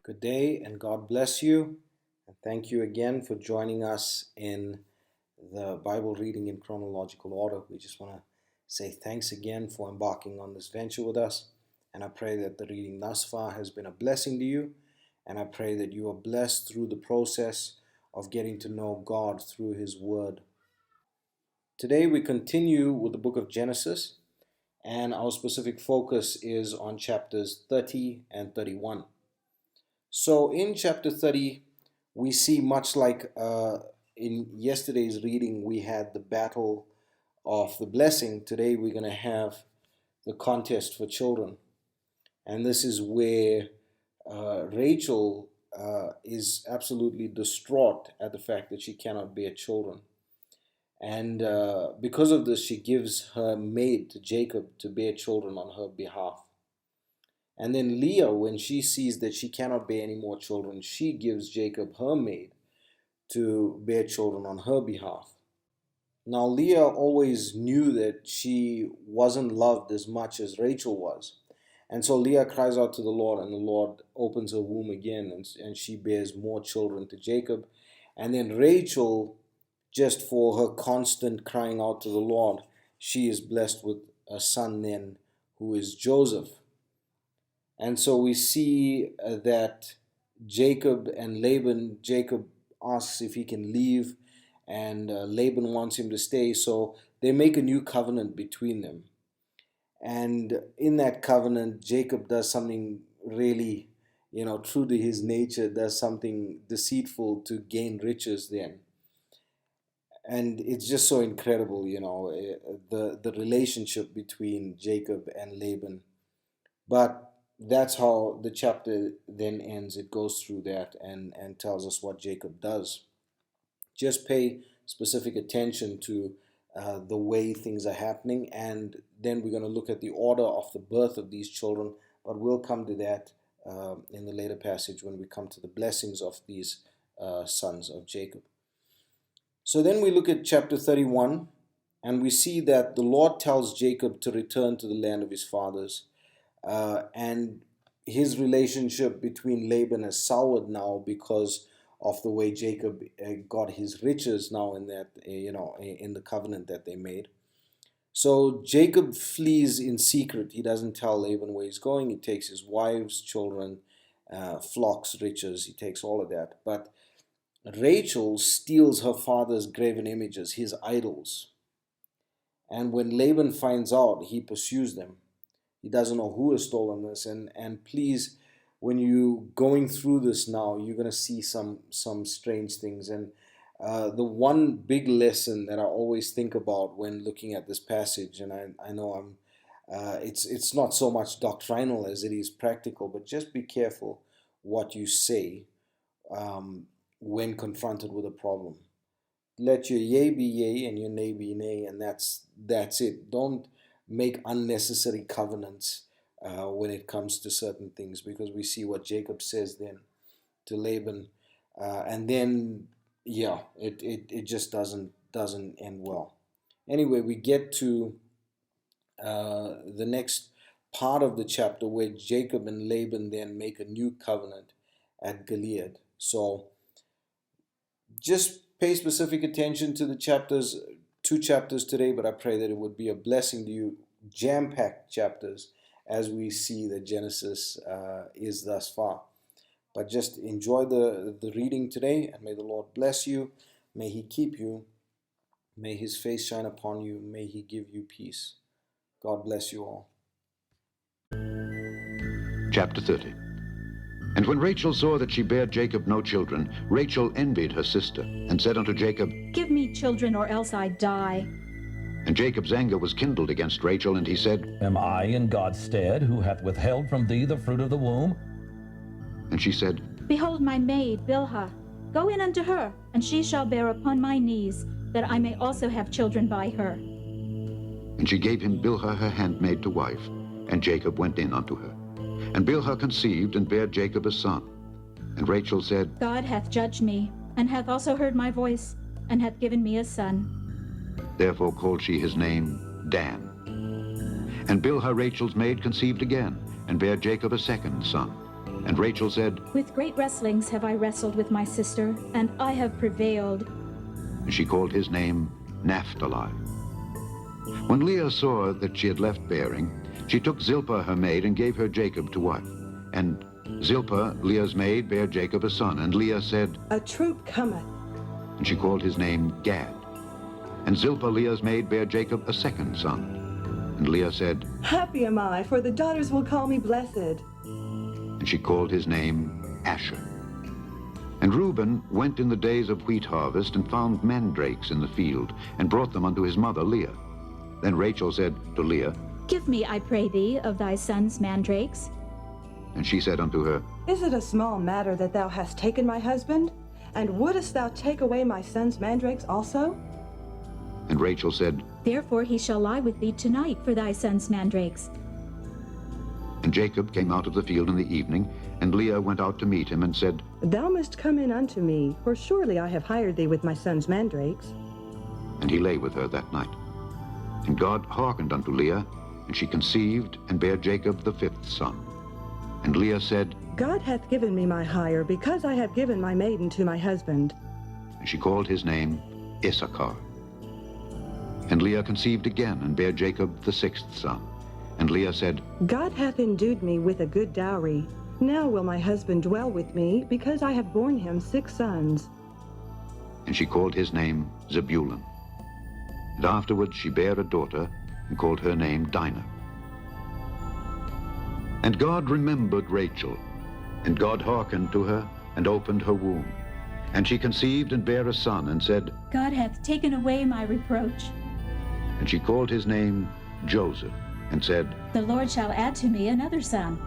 Good day and God bless you. And thank you again for joining us in the Bible reading in chronological order. We just want to say thanks again for embarking on this venture with us. And I pray that the reading thus far has been a blessing to you. And I pray that you are blessed through the process of getting to know God through His Word. Today we continue with the book of Genesis, and our specific focus is on chapters 30 and 31. So in chapter 30, we see much like in yesterday's reading, we had the battle of the blessing. Today we're going to have the contest for children. And this is where Rachel is absolutely distraught at the fact that she cannot bear children. And because of this, she gives her maid to Jacob to bear children on her behalf. And then Leah, when she sees that she cannot bear any more children, she gives Jacob her maid to bear children on her behalf. Now, Leah always knew that she wasn't loved as much as Rachel was. And so Leah cries out to the Lord, and the Lord opens her womb again, and she bears more children to Jacob. And then Rachel, just for her constant crying out to the Lord, she is blessed with a son then, who is Joseph. And so we see that Jacob and Laban, Jacob asks if he can leave, and Laban wants him to stay. So they make a new covenant between them. And in that covenant, Jacob does something really, true to his nature, does something deceitful to gain riches then. And it's just so incredible, the relationship between Jacob and Laban. But that's how the chapter then ends. It goes through that and tells us what Jacob does. Just pay specific attention to the way things are happening, and then we're going to look at the order of the birth of these children, but we'll come to that in the later passage when we come to the blessings of these sons of Jacob. So then we look at chapter 31, and we see that the Lord tells Jacob to return to the land of his fathers. And his relationship between Laban has soured now because of the way Jacob got his riches now in that, in the covenant that they made. So Jacob flees in secret. He doesn't tell Laban where he's going. He takes his wives, children, flocks, riches. He takes all of that. But Rachel steals her father's graven images, his idols. And when Laban finds out, he pursues them. He doesn't know who has stolen this, and please, when you going through this now, you're going to see some strange things. And the one big lesson that I always think about when looking at this passage, and I know it's not so much doctrinal as it is practical, but just be careful what you say when confronted with a problem. Let your yea be yea and your nay be nay, and that's it. Don't make unnecessary covenants when it comes to certain things, because we see what Jacob says then to Laban, and then it just doesn't end well. Anyway, we get to the next part of the chapter where Jacob and Laban then make a new covenant at Gilead. So just pay specific attention to the chapters. 2 chapters today, but I pray that it would be a blessing to you, jam-packed chapters, as we see that Genesis is thus far. But just enjoy the reading today, and may the Lord bless you. May He keep you. May His face shine upon you. May He give you peace. God bless you all. Chapter 30. And when Rachel saw that she bare Jacob no children, Rachel envied her sister, and said unto Jacob, Give me children, or else I die. And Jacob's anger was kindled against Rachel, and he said, Am I in God's stead, who hath withheld from thee the fruit of the womb? And she said, Behold my maid, Bilhah. Go in unto her, and she shall bear upon my knees, that I may also have children by her. And she gave him Bilhah her handmaid to wife, and Jacob went in unto her. And Bilhah conceived, and bare Jacob a son. And Rachel said, God hath judged me, and hath also heard my voice, and hath given me a son. Therefore called she his name Dan. And Bilhah Rachel's maid conceived again, and bare Jacob a second son. And Rachel said, With great wrestlings have I wrestled with my sister, and I have prevailed. and she called his name Naphtali. When Leah saw that she had left bearing, she took Zilpah her maid and gave her Jacob to wife. And Zilpah, Leah's maid, bare Jacob a son. And Leah said, A troop cometh. and she called his name Gad. And Zilpah, Leah's maid, bare Jacob a second son. And Leah said, Happy am I, for the daughters will call me blessed. and she called his name Asher. And Reuben went in the days of wheat harvest and found mandrakes in the field, and brought them unto his mother Leah. Then Rachel said to Leah, Give me, I pray thee, of thy son's mandrakes. and she said unto her, Is it a small matter that thou hast taken my husband? And wouldest thou take away my son's mandrakes also? and Rachel said, Therefore he shall lie with thee tonight for thy son's mandrakes. and Jacob came out of the field in the evening, and Leah went out to meet him and said, Thou must come in unto me, for surely I have hired thee with my son's mandrakes. and he lay with her that night. And God hearkened unto Leah, and she conceived and bare Jacob the fifth son. And Leah said, God hath given me my hire, because I have given my maiden to my husband. and she called his name Issachar. And Leah conceived again and bare Jacob the sixth son. And Leah said, God hath endued me with a good dowry. Now will my husband dwell with me, because I have borne him 6 sons. and she called his name Zebulun. And afterward she bare a daughter, and called her name Dinah. And God remembered Rachel, and God hearkened to her, and opened her womb. And she conceived and bare a son, and said, God hath taken away my reproach. and she called his name Joseph, and said, The Lord shall add to me another son.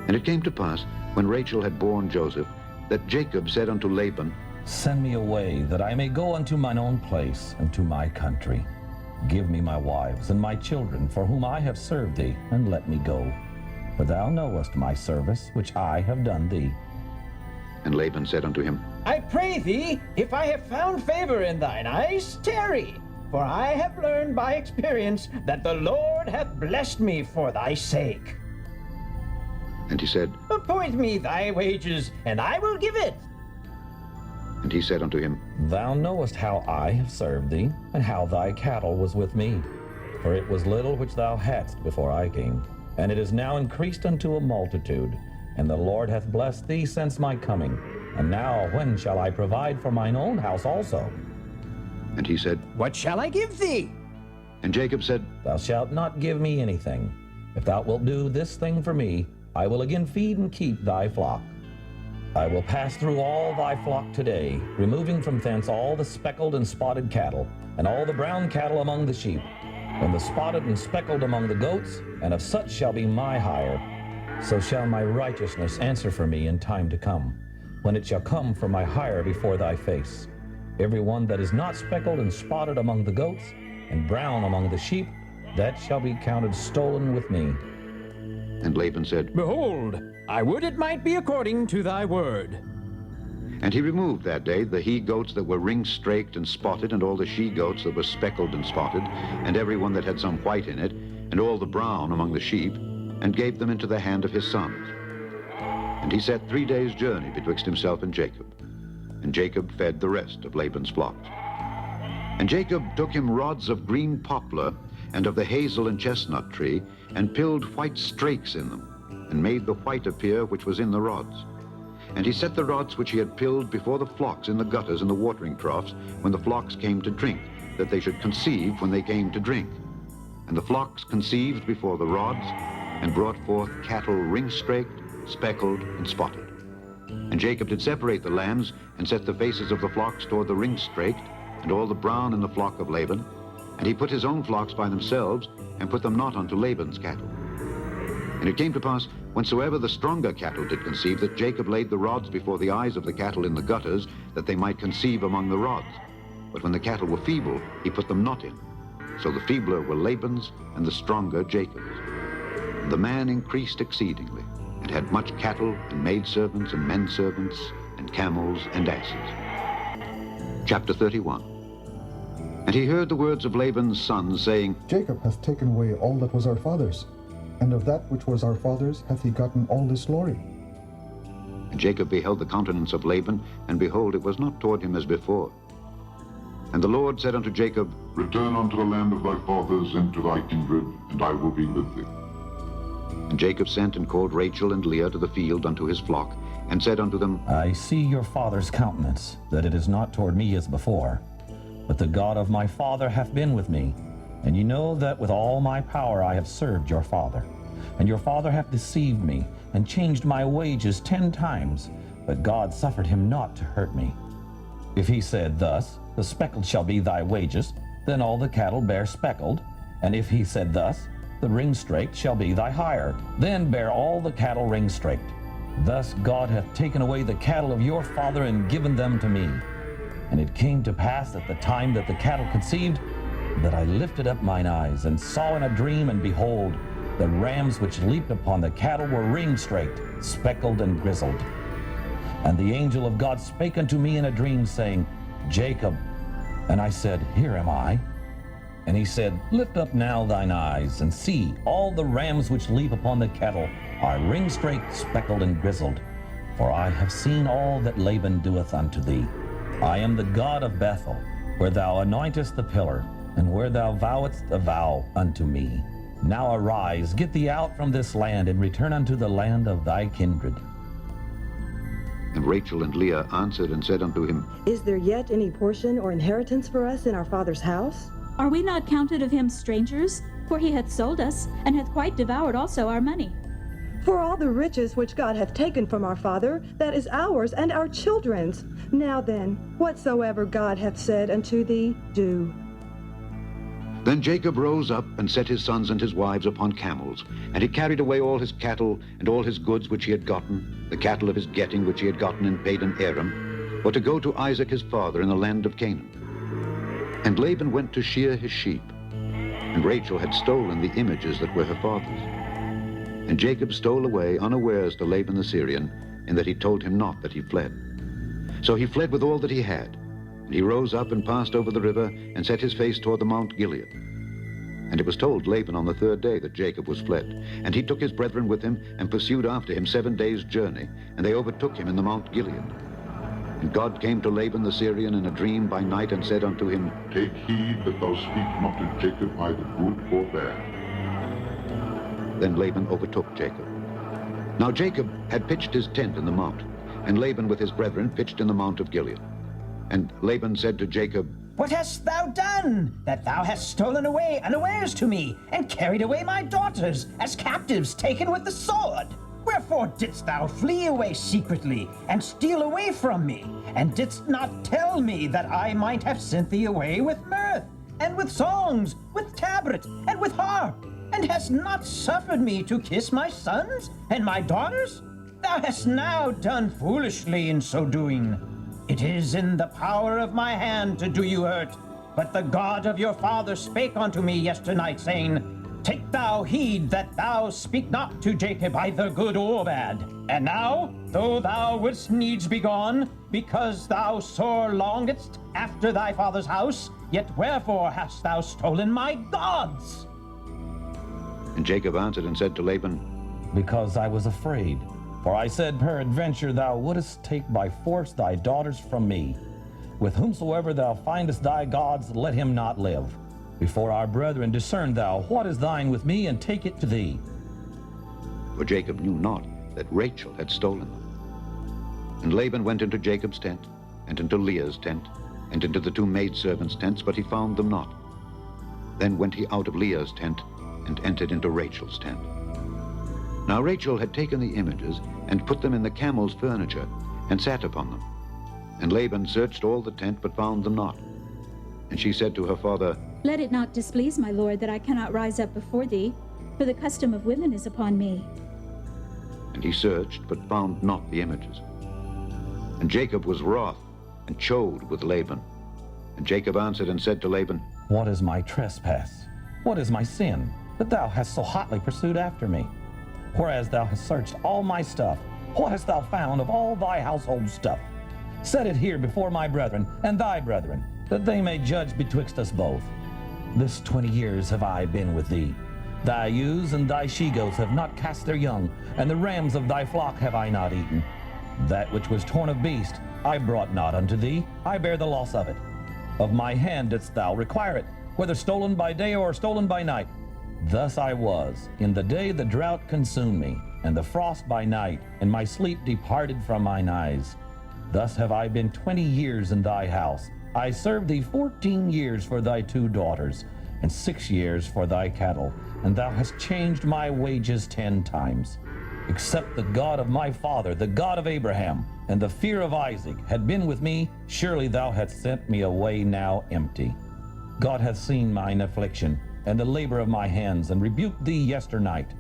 And it came to pass, when Rachel had borne Joseph, that Jacob said unto Laban, Send me away, that I may go unto mine own place, and to my country. Give me my wives and my children, for whom I have served thee, and let me go. For thou knowest my service, which I have done thee. And Laban said unto him, I pray thee, if I have found favor in thine eyes, tarry. For I have learned by experience that the Lord hath blessed me for thy sake. and he said, Appoint me thy wages, and I will give it. and he said unto him, Thou knowest how I have served thee, and how thy cattle was with me. For it was little which thou hadst before I came, and it is now increased unto a multitude. And the Lord hath blessed thee since my coming. And now when shall I provide for mine own house also? and he said, What shall I give thee? and Jacob said, Thou shalt not give me anything. If thou wilt do this thing for me, I will again feed and keep thy flock. I will pass through all thy flock today, removing from thence all the speckled and spotted cattle, and all the brown cattle among the sheep, and the spotted and speckled among the goats, and of such shall be my hire. So shall my righteousness answer for me in time to come, when it shall come for my hire before thy face. Every one that is not speckled and spotted among the goats, and brown among the sheep, that shall be counted stolen with me. and Laban said, Behold, I would it might be according to thy word. and he removed that day the he-goats that were ring-straked and spotted, and all the she-goats that were speckled and spotted, and every one that had some white in it, and all the brown among the sheep, and gave them into the hand of his sons. And he set 3 days' journey betwixt himself and Jacob. And Jacob fed the rest of Laban's flocks. And Jacob took him rods of green poplar, and of the hazel and chestnut tree, and pilled white strakes in them, and made the white appear which was in the rods. And he set the rods which he had pilled before the flocks in the gutters and the watering troughs, when the flocks came to drink, that they should conceive when they came to drink. And the flocks conceived before the rods, and brought forth cattle ring-straked, speckled, and spotted. And Jacob did separate the lambs, and set the faces of the flocks toward the ring-straked, and all the brown in the flock of Laban. And he put his own flocks by themselves, and put them not unto Laban's cattle. And it came to pass, whensoever the stronger cattle did conceive, that Jacob laid the rods before the eyes of the cattle in the gutters, that they might conceive among the rods. But when the cattle were feeble, he put them not in. So the feebler were Laban's, and the stronger Jacob's. And the man increased exceedingly, and had much cattle, and maidservants, and menservants, and camels, and asses. Chapter 31. And he heard the words of Laban's sons, saying, Jacob hath taken away all that was our father's. and of that which was our father's hath he gotten all this glory. And Jacob beheld the countenance of Laban, and behold, it was not toward him as before. And the Lord said unto Jacob, Return unto the land of thy fathers and to thy kindred, and I will be with thee. And Jacob sent and called Rachel and Leah to the field unto his flock, and said unto them, I see your father's countenance, that it is not toward me as before. But the God of my father hath been with me, and ye know that with all my power I have served your father. And your father hath deceived me, and changed my wages 10 times, but God suffered him not to hurt me. If he said thus, the speckled shall be thy wages, then all the cattle bear speckled. And if he said thus, the ring-straked shall be thy hire, then bear all the cattle ring-straked. Thus God hath taken away the cattle of your father and given them to me. And it came to pass at the time that the cattle conceived, that I lifted up mine eyes, and saw in a dream, and behold, the rams which leaped upon the cattle were ring-straked, speckled, and grizzled. And the angel of God spake unto me in a dream, saying, Jacob. And I said, Here am I. And he said, Lift up now thine eyes, and see, all the rams which leap upon the cattle are ring-straked, speckled, and grizzled. For I have seen all that Laban doeth unto thee. I am the God of Bethel, where thou anointest the pillar, and where thou vowest a vow unto me. Now arise, get thee out from this land, and return unto the land of thy kindred. And Rachel and Leah answered and said unto him, Is there yet any portion or inheritance for us in our father's house? Are we not counted of him strangers? For he hath sold us, and hath quite devoured also our money. For all the riches which God hath taken from our father, that is ours and our children's. Now then, whatsoever God hath said unto thee, do. Then Jacob rose up and set his sons and his wives upon camels, and he carried away all his cattle and all his goods which he had gotten, the cattle of his getting which he had gotten in Padan Aram, for to go to Isaac his father in the land of Canaan. And Laban went to shear his sheep, and Rachel had stolen the images that were her father's. And Jacob stole away unawares to Laban the Syrian, in that he told him not that he fled. So he fled with all that he had. And he rose up and passed over the river, and set his face toward the Mount Gilead. And it was told Laban on the 3rd day that Jacob was fled. And he took his brethren with him, and pursued after him 7 days' journey, and they overtook him in the Mount Gilead. And God came to Laban the Syrian in a dream by night, and said unto him, Take heed that thou speak not to Jacob either good or bad. Then Laban overtook Jacob. Now Jacob had pitched his tent in the mount, and Laban with his brethren pitched in the Mount of Gilead. And Laban said to Jacob, What hast thou done, that thou hast stolen away unawares to me, and carried away my daughters, as captives taken with the sword? Wherefore didst thou flee away secretly, and steal away from me, and didst not tell me that I might have sent thee away with mirth, and with songs, with tabret, and with harp, and hast not suffered me to kiss my sons and my daughters? Thou hast now done foolishly in so doing. It is in the power of my hand to do you hurt. But the God of your father spake unto me yesternight, saying, Take thou heed that thou speak not to Jacob either good or bad. And now, though thou wouldst needs be gone, because thou sore longedst after thy father's house, yet wherefore hast thou stolen my gods? And Jacob answered and said to Laban, Because I was afraid. For I said, Peradventure thou wouldest take by force thy daughters from me. With whomsoever thou findest thy gods, let him not live. Before our brethren discern thou what is thine with me, and take it to thee. For Jacob knew not that Rachel had stolen them. And Laban went into Jacob's tent, and into Leah's tent, and into the 2 maidservants' tents, but he found them not. Then went he out of Leah's tent, and entered into Rachel's tent. Now Rachel had taken the images, and put them in the camel's furniture, and sat upon them. And Laban searched all the tent, but found them not. And she said to her father, Let it not displease my lord that I cannot rise up before thee, for the custom of women is upon me. And he searched, but found not the images. And Jacob was wroth, and chode with Laban. And Jacob answered and said to Laban, What is my trespass? What is my sin, that thou hast so hotly pursued after me? Whereas thou hast searched all my stuff, what hast thou found of all thy household stuff? Set it here before my brethren and thy brethren, that they may judge betwixt us both. This 20 years have I been with thee. Thy ewes and thy she-goats have not cast their young, and the rams of thy flock have I not eaten. That which was torn of beast I brought not unto thee, I bear the loss of it. Of my hand didst thou require it, whether stolen by day or stolen by night. Thus I was. In the day the drought consumed me, and the frost by night, and my sleep departed from mine eyes. Thus have I been 20 years in thy house. I served thee 14 years for thy 2 daughters, and 6 years for thy cattle, and thou hast changed my wages 10 times. Except the God of my father, the God of Abraham, and the fear of Isaac had been with me, surely thou hadst sent me away now empty. God hath seen mine affliction, and the labor of my hands, and rebuked thee yesternight.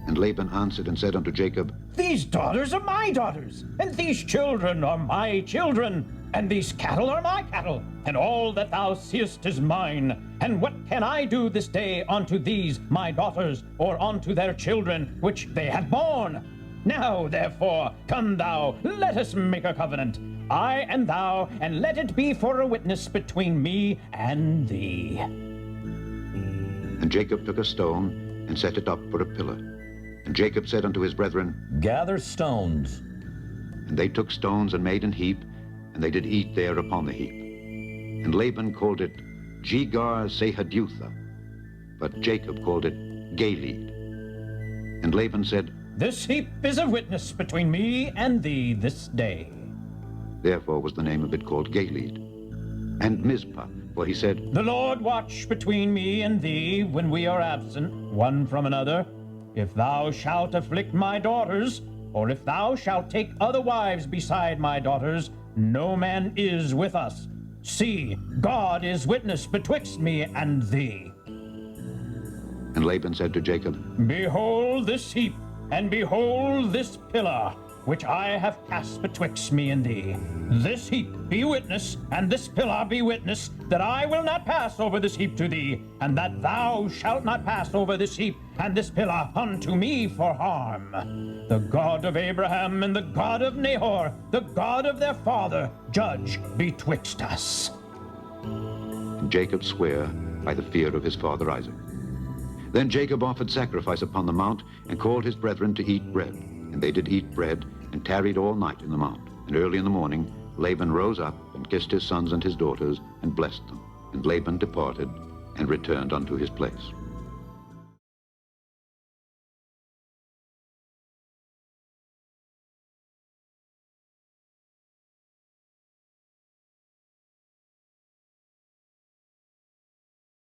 And Laban answered and said unto Jacob, These daughters are my daughters, and these children are my children, and these cattle are my cattle, and all that thou seest is mine. And what can I do this day unto these my daughters, or unto their children which they have borne? Now, therefore, come thou, let us make a covenant, I and thou, and let it be for a witness between me and thee. And Jacob took a stone, and set it up for a pillar. And Jacob said unto his brethren, Gather stones. And they took stones and made an heap, and they did eat there upon the heap. And Laban called it Jegar-sahadutha, but Jacob called it Galeed. And Laban said, This heap is a witness between me and thee this day. Therefore was the name of it called Galeed. And Mizpah, for he said, The Lord watch between me and thee when we are absent one from another. If thou shalt afflict my daughters, or if thou shalt take other wives beside my daughters, no man is with us. See, God is witness betwixt me and thee. And Laban said to Jacob, Behold this heap, and behold this pillar, which I have cast betwixt me and thee. This heap be witness, and this pillar be witness, that I will not pass over this heap to thee, and that thou shalt not pass over this heap and this pillar unto me for harm. The God of Abraham and the God of Nahor, the God of their father, judge betwixt us. And Jacob sware by the fear of his father Isaac. Then Jacob offered sacrifice upon the mount, and called his brethren to eat bread. And they did eat bread, and tarried all night in the mount. And early in the morning Laban rose up, and kissed his sons and his daughters, and blessed them. And Laban departed, and returned unto his place.